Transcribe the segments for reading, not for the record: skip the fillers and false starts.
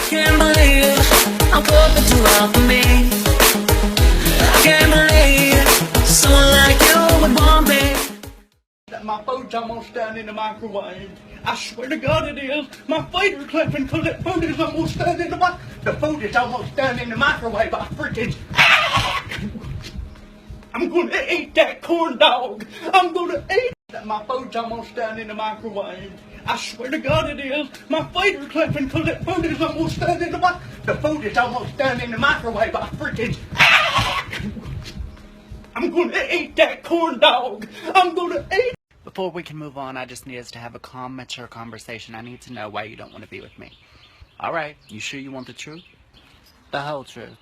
Can't believe I'm working too hard for me. I can't believe someone like you would want me. That my food's almost done in the microwave. I swear to God it is. My feet are clapping because that food is almost done in the microwave. The food is almost done in the microwave. I freaking... I'm gonna eat that corn dog. I'm gonna eat that. My food's almost done in the microwave. I swear to God it is. My feet are clapping because that food is almost done in the microwave. The food is almost done in the microwave. I freaking... I'm gonna eat that corn dog. I'm gonna eat. Before we can move on, I just need us to have a calm, mature conversation. I need to know why you don't want to be with me. All right, you sure you want the truth? The whole truth.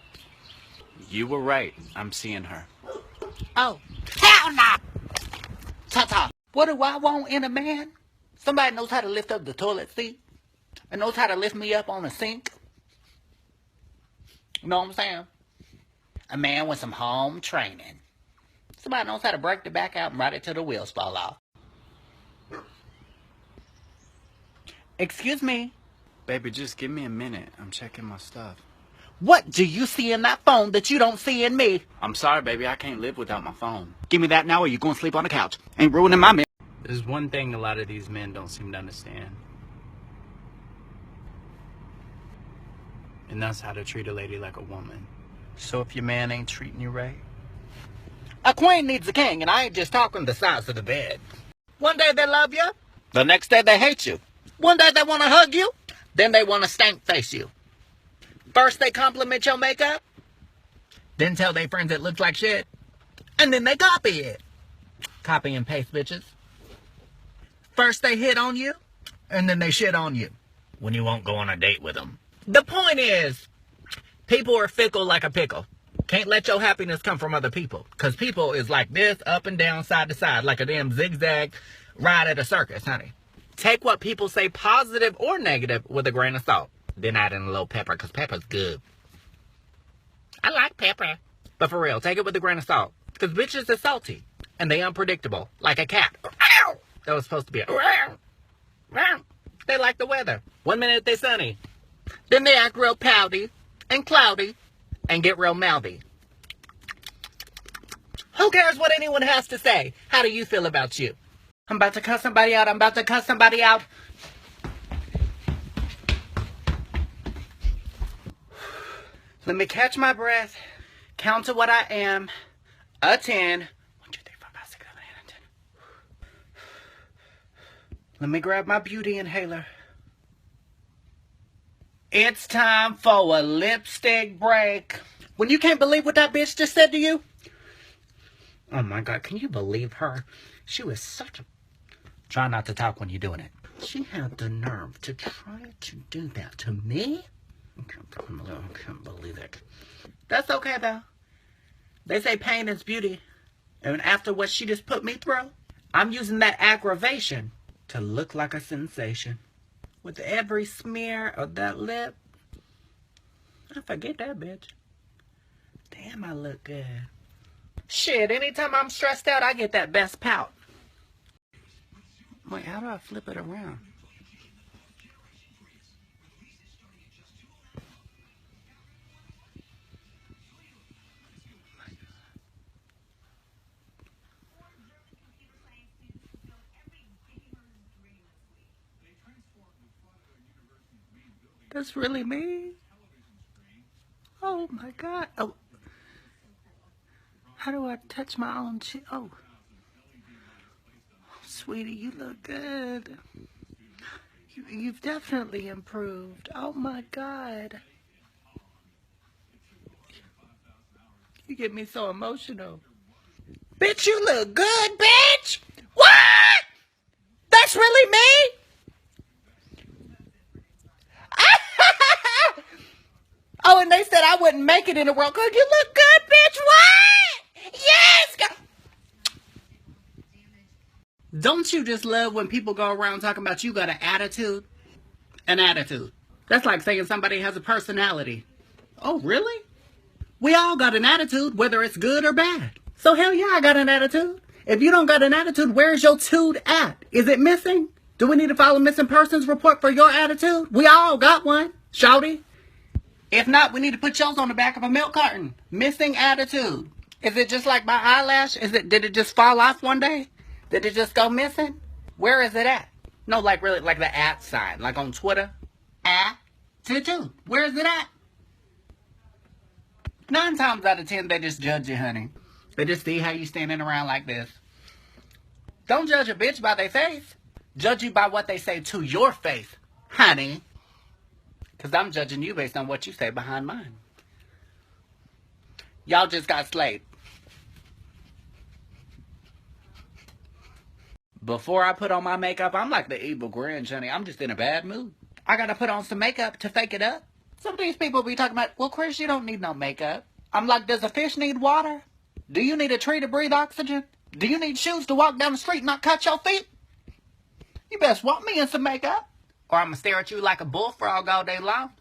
You were right. I'm seeing her. Oh, hell no! Ta-ta. What do I want in a man? Somebody knows how to lift up the toilet seat and knows how to lift me up on the sink. You know what I'm saying? A man with some home training. Somebody knows how to break the back out and ride it till the wheels fall off. Excuse me. Baby, just give me a minute. I'm checking my stuff. What do you see in that phone that you don't see in me? I'm sorry, baby. I can't live without my phone. Give me that now or you're going to sleep on the couch. Ain't ruining my man. There's one thing a lot of these men don't seem to understand. And that's how to treat a lady like a woman. So if your man ain't treating you right? A queen needs a king, and I ain't just talking the size of the bed. One day they love you, the next day they hate you. One day they want to hug you, then they want to stank face you. First they compliment your makeup, then tell their friends it looks like shit, and then they copy it. Copy and paste, bitches. First they hit on you, and then they shit on you when you won't go on a date with them. The point is, people are fickle like a pickle. Can't let your happiness come from other people. Because people is like this, up and down, side to side, like a damn zigzag ride at a circus, honey. Take what people say, positive or negative, with a grain of salt. Then add in a little pepper, because pepper's good. I like pepper. But for real, take it with a grain of salt. Because bitches are salty. And they unpredictable. Like a cat. That was supposed to be a... They like the weather. 1 minute they sunny. Then they act real pouty and cloudy and get real mouthy. Who cares what anyone has to say? How do you feel about you? I'm about to cuss somebody out. I'm about to cuss somebody out. Let me catch my breath. Count to what I am. A 10. 1, 2, 3, 4, 5, 6, 7, 8, 9, 10. Let me grab my beauty inhaler. It's time for a lipstick break. When you can't believe what that bitch just said to you? Oh my God, can you believe her? She was such a... Try not to talk when you're doing it. She had the nerve to try to do that to me? I can't believe it. That's okay though. They say pain is beauty. And after what she just put me through, I'm using that aggravation to look like a sensation. With every smear of that lip, I forget that bitch. Damn, I look good. Shit, anytime I'm stressed out, I get that best pout. Wait, how do I flip it around? That's really me? Oh my God. Oh. How do I touch my own chin? Oh. Sweetie, you look good. You've definitely improved. Oh my God. You get me so emotional. Bitch, you look good, bitch! What? That's really me? Oh, and they said I wouldn't make it in the world because you look good, bitch. What? Yes! Don't you just love when people go around talking about you got an attitude? An attitude. That's like saying somebody has a personality. Oh, really? We all got an attitude, whether it's good or bad. So hell yeah, I got an attitude. If you don't got an attitude, where's your tude at? Is it missing? Do we need to file a missing persons report for your attitude? We all got one. Shouty. If not, we need to put yours on the back of a milk carton. Missing attitude. Is it just like my eyelash? Did it just fall off one day? Did it just go missing? Where is it at? No, like really, like the at sign, like on Twitter. Attitude. Where is it at? 9 times out of 10, they just judge you, honey. They just see how you standing around like this. Don't judge a bitch by their face. Judge you by what they say to your face, honey. Because I'm judging you based on what you say behind mine. Y'all just got slayed. Before I put on my makeup, I'm like the evil Grinch, honey. I'm just in a bad mood. I gotta put on some makeup to fake it up. Some of these people be talking about, well, Chris, you don't need no makeup. I'm like, does a fish need water? Do you need a tree to breathe oxygen? Do you need shoes to walk down the street and not cut your feet? You best want me in some makeup, or I'm gonna stare at you like a bullfrog all day long.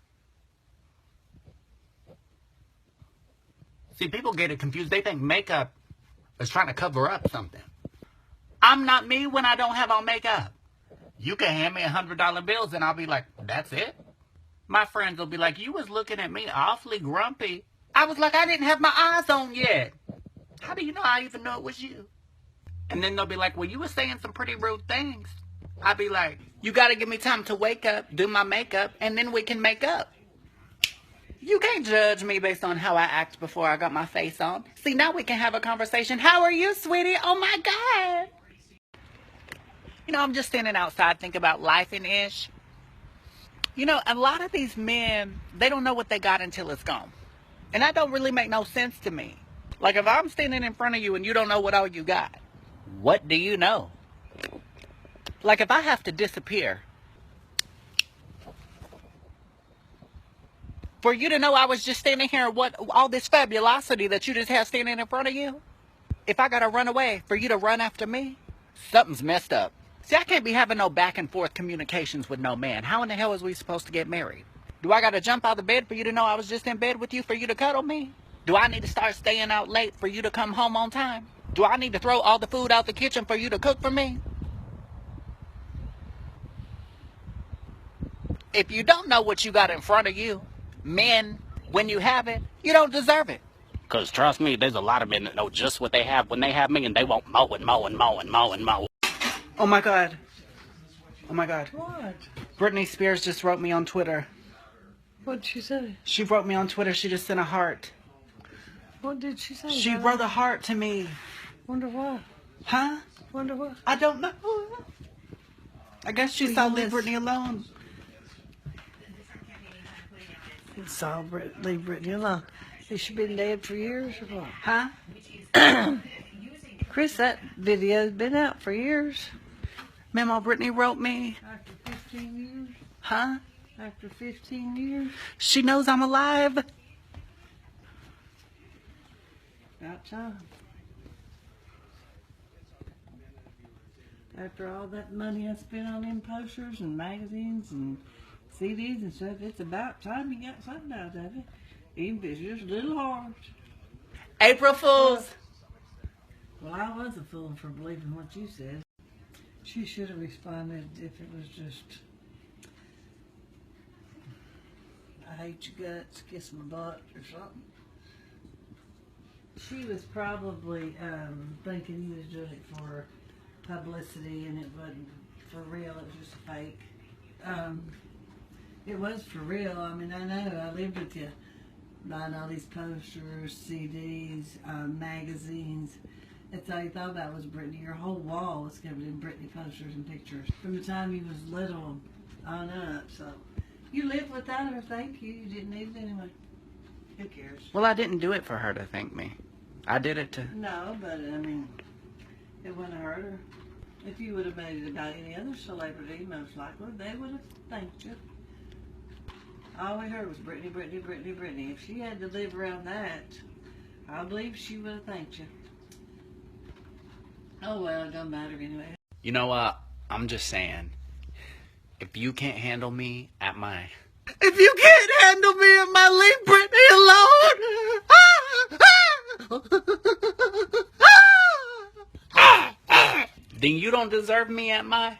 See, people get it confused. They think makeup is trying to cover up something. I'm not me when I don't have on makeup. You can hand me $100 bills and I'll be like, that's it? My friends will be like, you was looking at me awfully grumpy. I was like, I didn't have my eyes on yet. How do you know I even know it was you? And then they'll be like, well, you were saying some pretty rude things. I'd be like, you got to give me time to wake up, do my makeup, and then we can make up. You can't judge me based on how I act before I got my face on. See, now we can have a conversation. How are you, sweetie? Oh, my God. You know, I'm just standing outside thinking about life and ish. You know, a lot of these men, they don't know what they got until it's gone. And that don't really make no sense to me. Like, if I'm standing in front of you and you don't know what all you got, what do you know? Like, if I have to disappear for you to know I was just standing here, what all this fabulosity that you just have standing in front of you, if I gotta run away for you to run after me, something's messed up. See, I can't be having no back and forth communications with no man. How in the hell is we supposed to get married? Do I gotta jump out of bed for you to know I was just in bed with you for you to cuddle me? Do I need to start staying out late for you to come home on time? Do I need to throw all the food out the kitchen for you to cook for me? If you don't know what you got in front of you, men, when you have it, you don't deserve it. Because trust me, there's a lot of men that know just what they have when they have me, and they won't mow and mow and mow and mow and mow. Oh my God. Oh my God. What? Britney Spears just wrote me on Twitter. What'd she say? She wrote me on Twitter. She just sent a heart. What did she say? She wrote a heart to me. Wonder why? Huh? Wonder what? I don't know. I guess she saw Leave Britney alone. Saw leave Britney alone. Has she been dead for years or what? Huh? Chris, that video's been out for years. Memo, Britney wrote me. After 15 years? Huh? After 15 years? She knows I'm alive. About time. After all that money I spent on them posters and magazines and CDs and stuff, it's about time you got something out of it. Even if it's just a little hard. April Fools. Well, I was a fool for believing what you said. She should have responded if it was just, I hate your guts, kiss my butt, or something. She was probably thinking he was doing it for publicity and it wasn't for real, it was just a fake. It was for real. I mean, I know, I lived with you, buying all these posters, CDs, magazines. That's all you thought about was Britney. Your whole wall was covered in Britney posters and pictures from the time you was little on up. So you lived without her. Thank you. You didn't need it anyway. Who cares? Well, I didn't do it for her to thank me. I did it to... No, but I mean, it wouldn't hurt her. If you would have made it about any other celebrity, most likely, they would have thanked you. All we heard was Britney, Britney, Britney, Britney. If she had to live around that, I believe she would have thanked you. Oh well, it don't matter anyway. You know what? I'm just saying, if you can't handle me at my... If you can't handle me and my leave Britney alone, then you don't deserve me at my...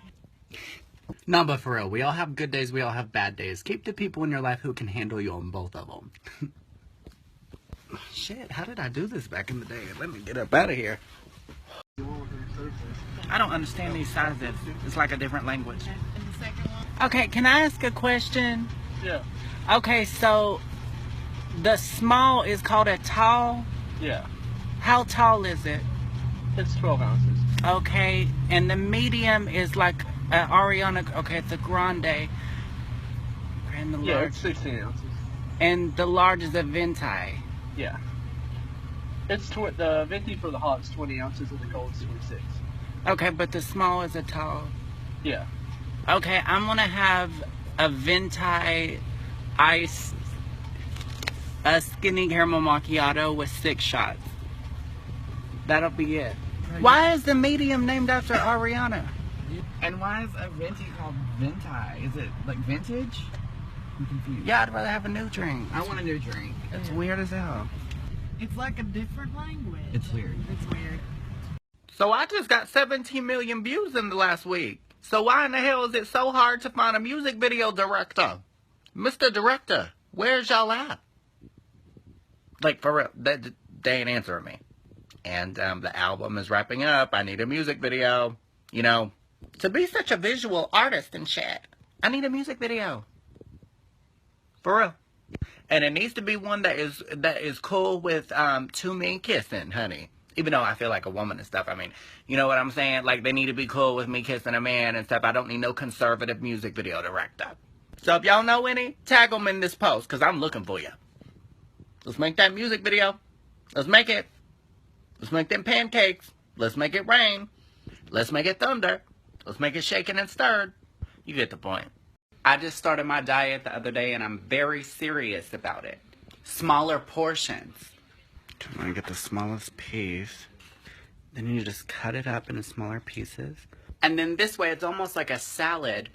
No, but for real, we all have good days, we all have bad days. Keep the people in your life who can handle you on both of them. Shit, how did I do this back in the day? Let me get up out of here. I don't understand these sizes. It's like a different language. Okay, can I ask a question? Yeah. Okay, so the small is called a tall? Yeah. How tall is it? It's 12 ounces. Okay, and the medium is like an Ariana. Okay, it's a grande. And the Yeah, large, it's 16 ounces. and the large is a venti. Yeah. It's the venti for the hot is 20 ounces and the cold is 26. Okay, but the small is a tall. Yeah. Okay, I'm gonna have a venti ice, a skinny caramel macchiato with 6 shots. That'll be it. Why is the medium named after Ariana? And why is a venti called venti? Is it like vintage? I'm confused. Yeah, I'd rather have a new drink. I want a new drink. It's weird as hell. It's like a different language. It's weird. It's weird. So I just got 17 million views in the last week. So why in the hell is it so hard to find a music video director? Mr. Director, where's y'all at? Like, for real, they ain't answering me. And the album is wrapping up. I need a music video. You know, to be such a visual artist and shit, I need a music video. For real. And it needs to be one that is cool with 2 men kissing, honey. Even though I feel like a woman and stuff. I mean, you know what I'm saying? Like, they need to be cool with me kissing a man and stuff. I don't need no conservative music video director. So if y'all know any, tag them in this post, because I'm looking for you. Let's make that music video. Let's make it. Let's make them pancakes. Let's make it rain. Let's make it thunder. Let's make it shaken and stirred. You get the point. I just started my diet the other day, and I'm very serious about it. Smaller portions. I'm going to get the smallest piece. Then you just cut it up into smaller pieces. And then this way, it's almost like a salad.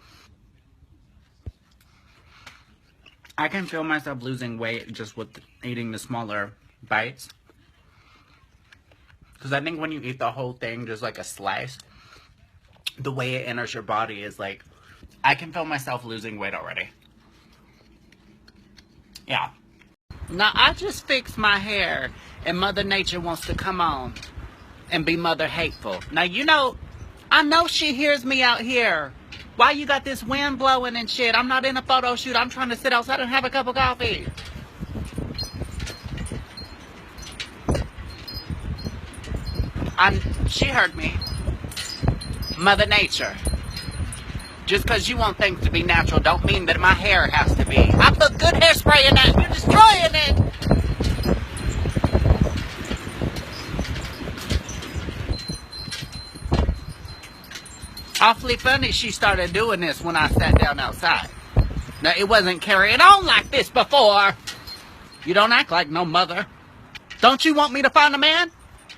I can feel myself losing weight just with eating the smaller bites. Because I think when you eat the whole thing, just like a slice, the way it enters your body is like, I can feel myself losing weight already. Yeah. Now, I just fixed my hair, and Mother Nature wants to come on and be mother hateful. Now, you know, I know she hears me out here. Why you got this wind blowing and shit? I'm not in a photo shoot. I'm trying to sit outside and have a cup of coffee. She heard me. Mother Nature. Just because you want things to be natural don't mean that my hair has to be. I put good hairspray in that. You're destroying it. Awfully funny she started doing this when I sat down outside. Now, it wasn't carrying on like this before. You don't act like no mother. Don't you want me to find a man?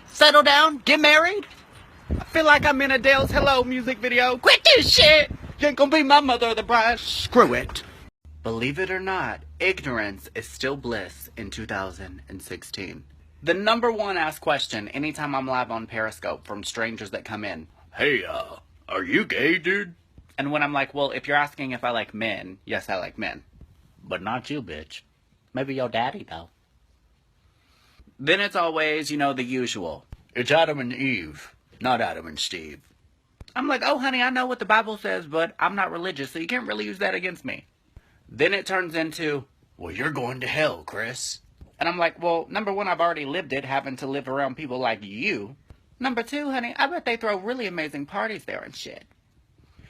Settle down? Get married? I feel like I'm in Adele's Hello music video. Quit this shit! You ain't gonna be my mother or the bride. Screw it. Believe it or not, ignorance is still bliss in 2016. The number one asked question anytime I'm live on Periscope from strangers that come in. Hey, are you gay, dude? And when I'm like, well, if you're asking if I like men, yes, I like men. But not you, bitch. Maybe your daddy, though. Then it's always, you know, the usual. It's Adam and Eve, not Adam and Steve. I'm like, oh, honey, I know what the Bible says, but I'm not religious, so you can't really use that against me. Then it turns into, well, you're going to hell, Chris. And I'm like, well, number one, I've already lived it, having to live around people like you. Number two, honey, I bet they throw really amazing parties there and shit.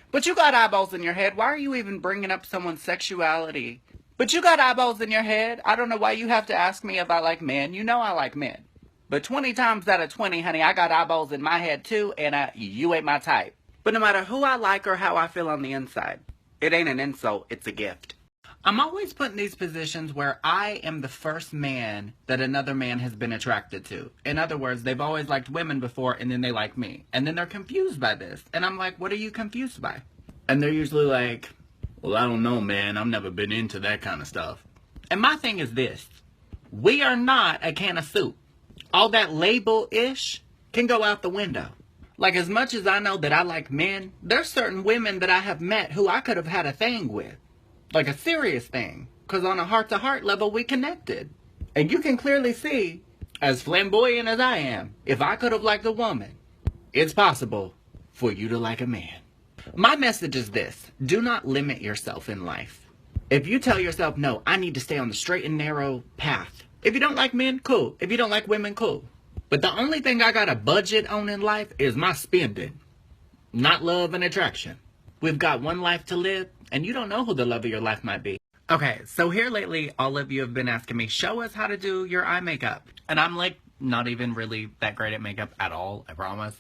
But you got eyeballs in your head. Why are you even bringing up someone's sexuality? But you got eyeballs in your head. I don't know why you have to ask me if I like men. You know I like men. But 20 times out of 20, honey, I got eyeballs in my head too, and you ain't my type. But no matter who I like or how I feel on the inside, it ain't an insult, it's a gift. I'm always put in these positions where I am the first man that another man has been attracted to. In other words, they've always liked women before, and then they like me. And then they're confused by this. And I'm like, what are you confused by? And they're usually like, well, I don't know, man. I've never been into that kind of stuff. And my thing is this. We are not a can of soup. All that label-ish can go out the window. Like, as much as I know that I like men, there's certain women that I have met who I could have had a thing with. Like a serious thing. Because on a heart-to-heart level, we connected. And you can clearly see, as flamboyant as I am, if I could have liked a woman, it's possible for you to like a man. My message is this. Do not limit yourself in life. If you tell yourself, no, I need to stay on the straight and narrow path. If you don't like men, cool. If you don't like women, cool. But the only thing I got a budget on in life is my spending. Not love and attraction. We've got one life to live, and you don't know who the love of your life might be. Okay, so here lately, all of you have been asking me, show us how to do your eye makeup. And I'm like, not even really that great at makeup at all, I promise.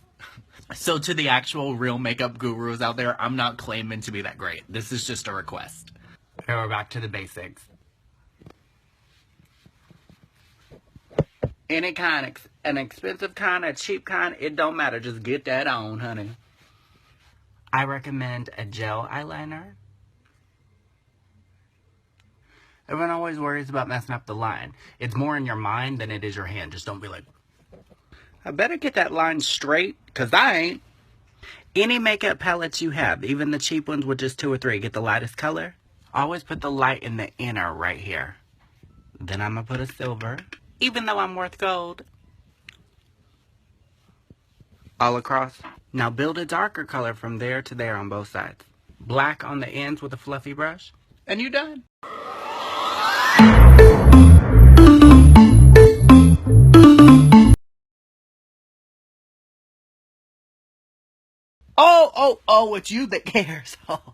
So to the actual real makeup gurus out there, I'm not claiming to be that great. This is just a request. Here we're back to the basics. Any kind, an expensive kind, a cheap kind, it don't matter. Just get that on, honey. I recommend a gel eyeliner. Everyone always worries about messing up the line. It's more in your mind than it is your hand. Just don't be like, I better get that line straight, because I ain't. Any makeup palettes you have, even the cheap ones with just 2 or 3, get the lightest color. Always put the light in the inner right here. Then I'm going to put a silver, even though I'm worth gold. All across. Now build a darker color from there to there on both sides. Black on the ends with a fluffy brush. And you're done. Oh, it's you that cares. Oh.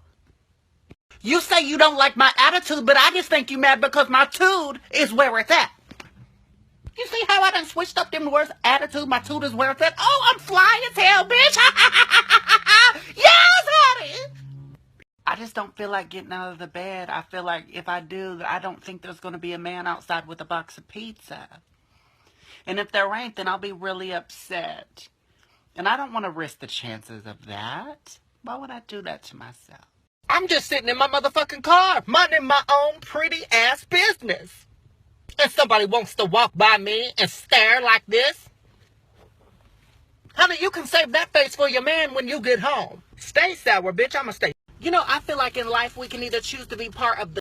You say you don't like my attitude, but I just think you mad because my tude is where it's at. You see how I done switched up them words? Attitude, my tude is where it's at. Oh, I'm fly as hell, bitch. Yes, honey. I just don't feel like getting out of the bed. I feel like if I do, I don't think there's going to be a man outside with a box of pizza. And if there ain't, then I'll be really upset. And I don't want to risk the chances of that. Why would I do that to myself? I'm just sitting in my motherfucking car, minding my own pretty ass business. And somebody wants to walk by me and stare like this? Honey, you can save that face for your man when you get home. Stay sour, bitch. I'ma stay. You know, I feel like in life we can either choose to be part of the